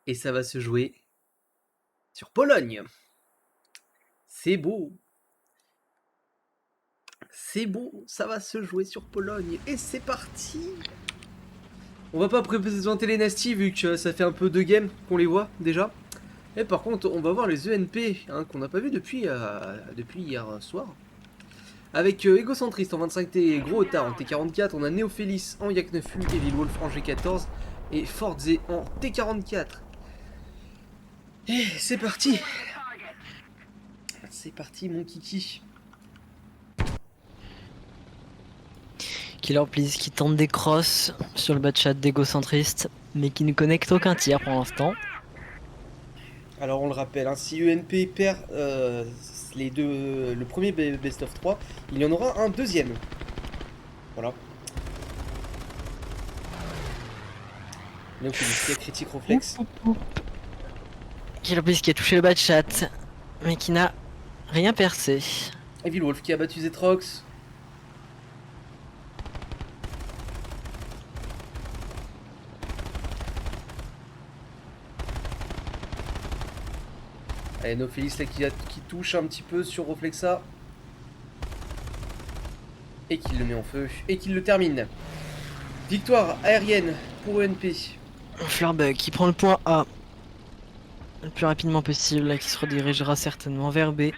Et ça va se jouer sur Pologne. C'est beau. C'est beau, ça va se jouer sur Pologne. Et c'est parti. On va pas présenter les Nasty vu que ça fait un peu 2 games qu'on les voit déjà. Et par contre, on va voir les ENP hein, qu'on n'a pas vu depuis hier soir. Avec Égocentriste en 25T et Gros Otard en T44, on a Néophélis en Yak 9U, Evil Wolf en G14 et Fortze en T44. Et c'est parti. C'est parti mon kiki. Killer Please qui tente des crosses sur le bas de chat d'égocentriste, mais qui ne connecte aucun tir pour l'instant. Alors on le rappelle, hein, si UNP perd le premier best of 3, il y en aura un deuxième. Voilà. Néophélis critique réflexe. Killer Please qui a touché le bas de chat, mais qui n'a rien percé. Evil Wolf qui a battu Zetrox. Allez, Néophélis là qui touche un petit peu sur Reflexa. Et qui le met en feu. Et qui le termine. Victoire aérienne pour ENP. Flurbug qui prend le point A le plus rapidement possible, qui se redirigera certainement vers B.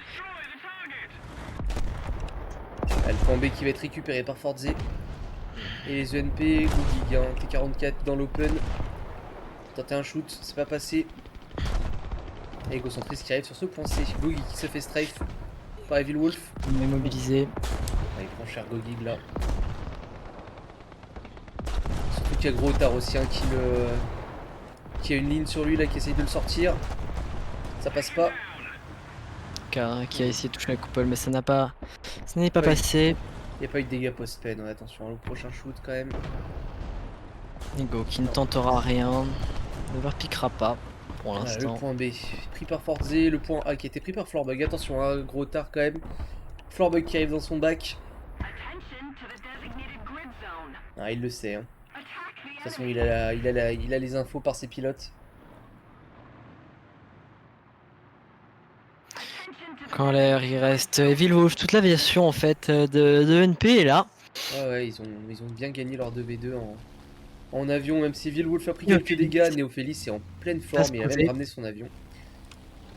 Le point B qui va être récupéré par Fortze. Et les ENP, Googig, hein, T44 dans l'open. Tenter un shoot, c'est pas passé. Et Égocentriste qui arrive sur ce point C. Googig qui se fait strafe par Evil Wolf. Il est mobilisé. Ah, il prend cher Googig là. Surtout qu'il y a Gros Otard aussi hein, qui a une ligne sur lui là qui essaye de le sortir. Ça passe pas. Qui a essayé de toucher la coupole, mais ça n'est pas passé. Il n'y a pas eu de dégâts post-pen, ouais, attention, le prochain shoot quand même. Ego qui ne tentera rien, ne repiquera pas pour l'instant. Le point B, pris par Fortze, le point A qui a été pris par Florbug, attention, hein, Gros Otard quand même. Florbug qui arrive dans son bac. Ah, il le sait, hein. De toute façon, il a les infos par ses pilotes. Quand l'air, il reste Evil Wolf, toute l'aviation en fait de NP est là. Ouais, ils ont bien gagné leur 2v2 en avion, même si Evil Wolf a pris quelques dégâts. Néophélis est en pleine forme, il a même ramené son avion.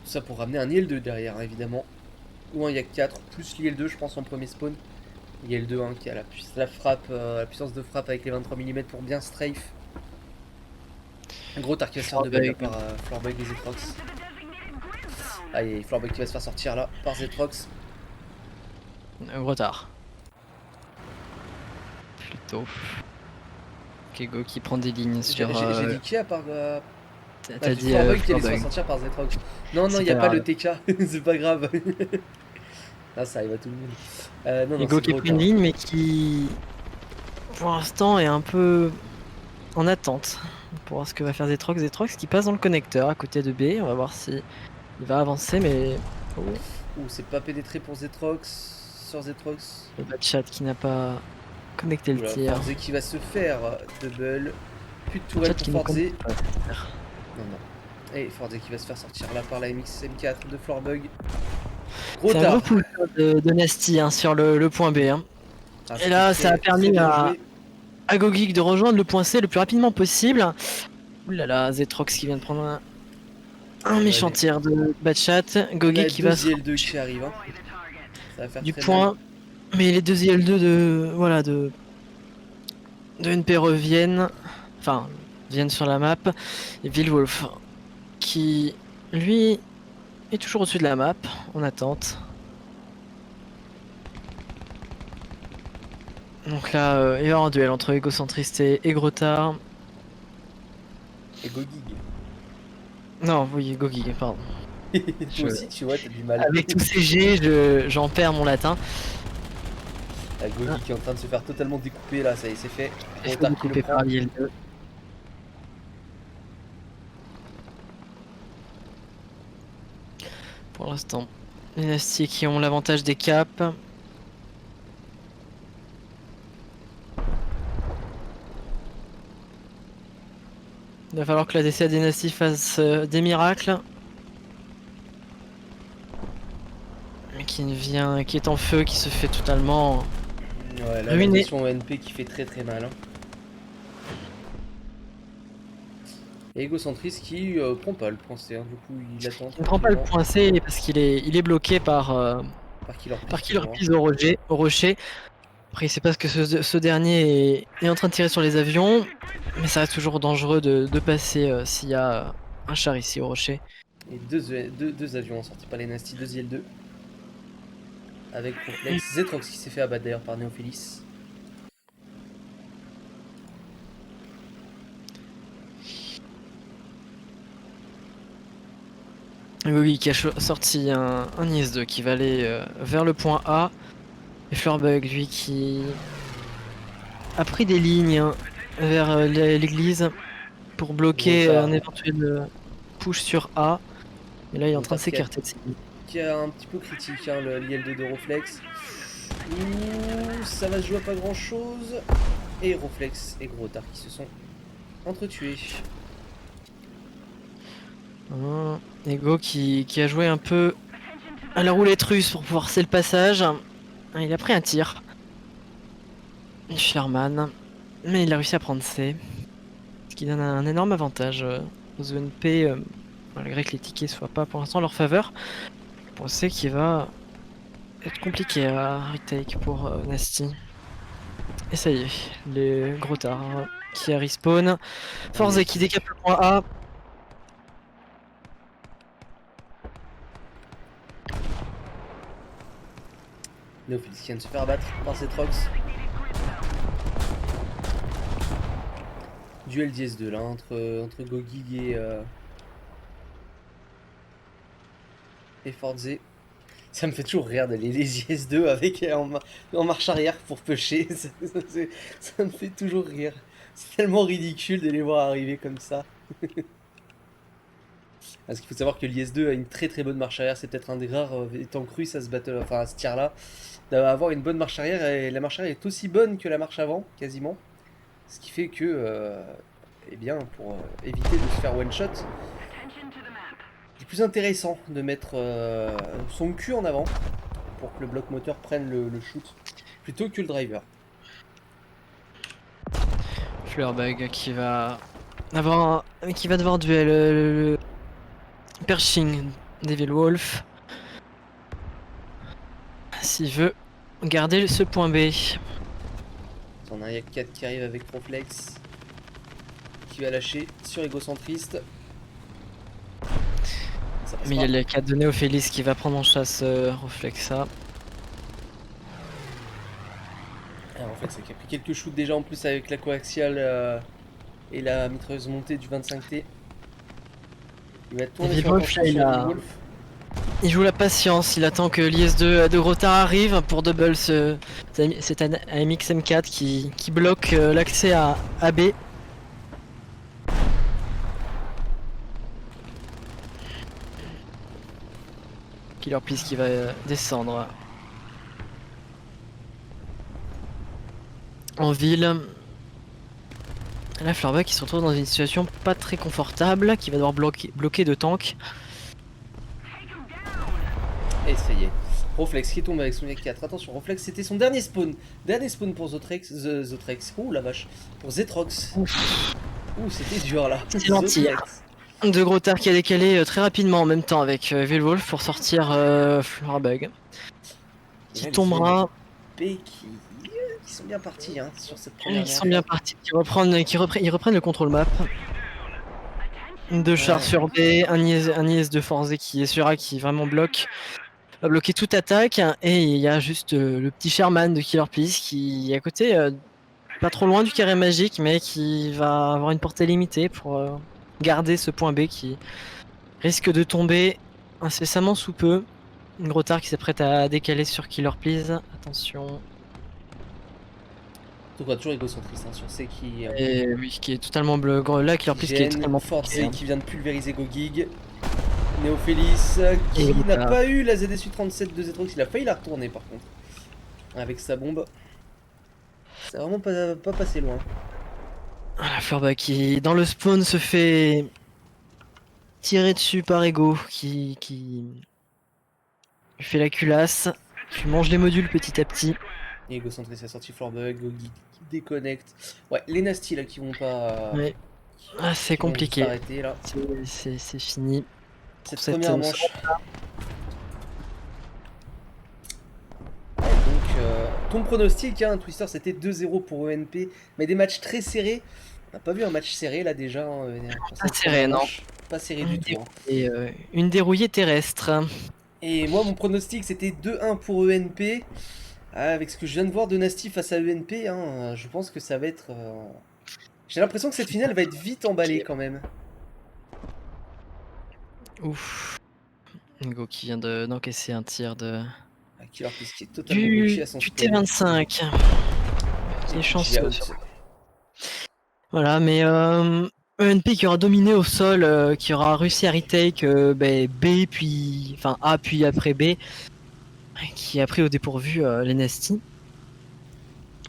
Tout ça pour ramener un IL-2 derrière, hein, évidemment. Ou un Yak 4, plus l'IL-2, je pense, en premier spawn. IL-2 hein, qui a la puissance de frappe avec les 23 mm pour bien strafe. Un gros tar qui va se faire de balle par Florbug et Zetrox. Allez, Florbug qui va se faire sortir là par Zetrox. Un gros tard. Plutôt. Kego qui prend des lignes sur. J'ai dit qui à part. T'as dit Florbug qui allait se faire sortir par Zetrox. Non, il n'y a pas le TK, c'est pas grave. Ah, ça arrive à tout le monde. Kego qui prend une ligne, mais qui. Pour l'instant est un peu en attente pour voir ce que va faire Zetrox. Zetrox qui passe dans le connecteur à côté de B. On va voir si il va avancer, mais. Oh, c'est pas pénétré pour Zetrox. Sur Zetrox. Le bas de chat qui n'a pas connecté le tir. Fortze qui va se faire double. Plus de tourelle pour Fortze. Non. Et Fortze qui va se faire sortir là par la MX M4 de Florbug. C'est un gros pull de Nasty hein, sur le point B. Hein. Ah, et là, ça a permis à Googig de rejoindre le point C le plus rapidement possible. Oulala, Zetrox qui vient de prendre un méchant tir de bas de chat. Googig qui va se IL2 qui arrive. Hein. Ça va faire du point. Mal. Mais les deux IL2 de NP reviennent. Enfin, viennent sur la map. Et Vilwolf qui, lui, est toujours au-dessus de la map, en attente. Donc là, il va y avoir un duel entre Égocentriste et Grotard. Et Googig. Non, oui, Googig, pardon. Toi aussi, tu vois, t'as du mal. Avec tous ces G, j'en perds mon latin. Googig qui est en train de se faire totalement découper là, ça y est, c'est fait. Découpé par l'IL2. Pour l'instant, les Nasty qui ont l'avantage des caps. Il va falloir que la DCA Dynasty fasse des miracles. Mais qui est en feu, qui se fait totalement ouais, là, ruiner. la ONP qui fait très mal. Hein. Et Egocentriste qui prend pas le point C, hein. Du coup il attend. Il ne prend pas le point C parce qu'il est bloqué par Killer Peace au rocher. Après il sait pas ce que ce dernier est en train de tirer sur les avions. Mais ça reste toujours dangereux de passer s'il y a un char ici au rocher. Et deux avions en sortie par les Nasty, 2 IL-2. Avec Reflex. Zetrox qui s'est fait abattre d'ailleurs par Néophélis. Oui, qui a sorti un IS-2 qui va aller vers le point A. Et Fleurbug, lui, qui a pris des lignes vers l'église pour bloquer un éventuel push sur A. Et là, il est en train de s'écarter de ses lignes. Qui a un petit peu critique, hein, l'IL-2 de Reflex. Ouh, ça va se jouer à pas grand chose. Et Reflex et Grotard qui se sont entretués. Ego qui a joué un peu à la roulette russe pour forcer le passage. Il a pris un tir. Sherman. Mais il a réussi à prendre C. Ce qui donne un énorme avantage aux ENP, malgré que les tickets soient pas pour l'instant en leur faveur. On sait qu'il va être compliqué à retake pour Nasty. Et ça y est, les gros tards qui a respawn. Forze qui décape le point A. Néophélis qui vient de se faire abattre par Zetrox. Duel d'IS-2 là, entre Gogig et Forze. Ça me fait toujours rire d'aller les IS-2 avec en marche arrière pour pusher. Ça me fait toujours rire. C'est tellement ridicule de les voir arriver comme ça. Parce qu'il faut savoir que l'IS-2 a une très bonne marche arrière. C'est peut-être un des rares étant crus à ce tir là, d'avoir une bonne marche arrière. Et la marche arrière est aussi bonne que la marche avant, quasiment. Ce qui fait que, eh bien, pour éviter de se faire one shot, c'est plus intéressant de mettre son cul en avant pour que le bloc moteur prenne le shoot plutôt que le driver. Fleurbug qui va devoir duel le Pershing Devil Wolf s'il veut garder ce point B. On a 4 qui arrive avec Reflex qui va lâcher sur Egocentriste. Mais il y a les 4 de Néophélis qui va prendre en chasse Reflexa. Reflex qui a pris quelques shoots déjà en plus avec la coaxiale et la mitrailleuse montée du 25T. Il va tourner sur Wolf. Il joue la patience, il attend que l'IS-2 de Grotard arrive pour double cet AMX M4 qui bloque l'accès à AB. Killer Peace qui va descendre en ville. Là, Fleurbug qui se retrouve dans une situation pas très confortable, qui va devoir bloquer de tanks. Et ça y est, Reflex qui tombe avec son Yak4. Attention, Reflex c'était son dernier spawn. Dernier spawn pour Zotrex. Ouh la vache. Pour Zetrox. Ouh, c'était dur là. C'est gentil. De Grotard qui a décalé très rapidement en même temps avec Vilwolf pour sortir Fleurbug. Qui tombera. Qui sont bien partis hein, sur cette première. Ils sont bien partis. Ils reprennent le contrôle map. 2 chars sur B, un IS de Forze qui est sur A qui vraiment va bloquer toute attaque. Et il y a juste le petit Sherman de Killer Peace qui est à côté, pas trop loin du carré magique, mais qui va avoir une portée limitée pour garder ce point B qui risque de tomber incessamment sous peu. Une Grotard qui s'apprête à décaler sur Killer Peace. Attention. Toujours égocentriste hein, sur C qui. Et oui, qui est totalement bleu. Là, Killer Peace qui est totalement Force hein. Qui vient de pulvériser Gogig. Néophélis qui n'a pas eu la ZSU-37 de Zetrox, il a failli la retourner par contre. Avec sa bombe. Ça a vraiment pas passé loin. Voilà, Florba qui, dans le spawn, se fait tirer dessus par Ego, qui fait la culasse, qui mange les modules petit à petit. Et Ego centré sa sortie Florba, Ego qui déconnecte. Ouais, les Nasty là qui vont pas... Ouais. Ah, c'est compliqué. Arrêter, là. C'est fini. Cette première manche. Donc, ton pronostic, hein, Twister, c'était 2-0 pour ENP, mais des matchs très serrés. On n'a pas vu un match serré là déjà. Pas serré, non. Pas serré du tout. Et une dérouillée terrestre. Et moi, mon pronostic, c'était 2-1 pour ENP. Avec ce que je viens de voir de Nasty face à ENP, hein, je pense que ça va être... J'ai l'impression que cette finale va être vite emballée quand même. Ouf. Ego qui vient d'encaisser un tir de... Killer Piece qui est totalement glitché à son du T25. C'est chanceux. Voilà, mais ENP qui aura dominé au sol, qui aura réussi à retake B, puis... Enfin A, puis après B. Qui a pris au dépourvu les Nasty.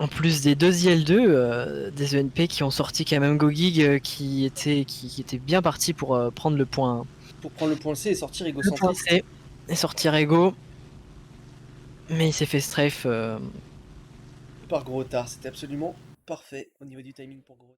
En plus des deux IL2, des ENP qui ont sorti quand même Gogig qui était bien parti pour prendre le point. Pour prendre le point C et sortir Ego centré. Et sortir Ego. Mais il s'est fait strafe. Par Grotard, c'était absolument parfait au niveau du timing pour Grotard.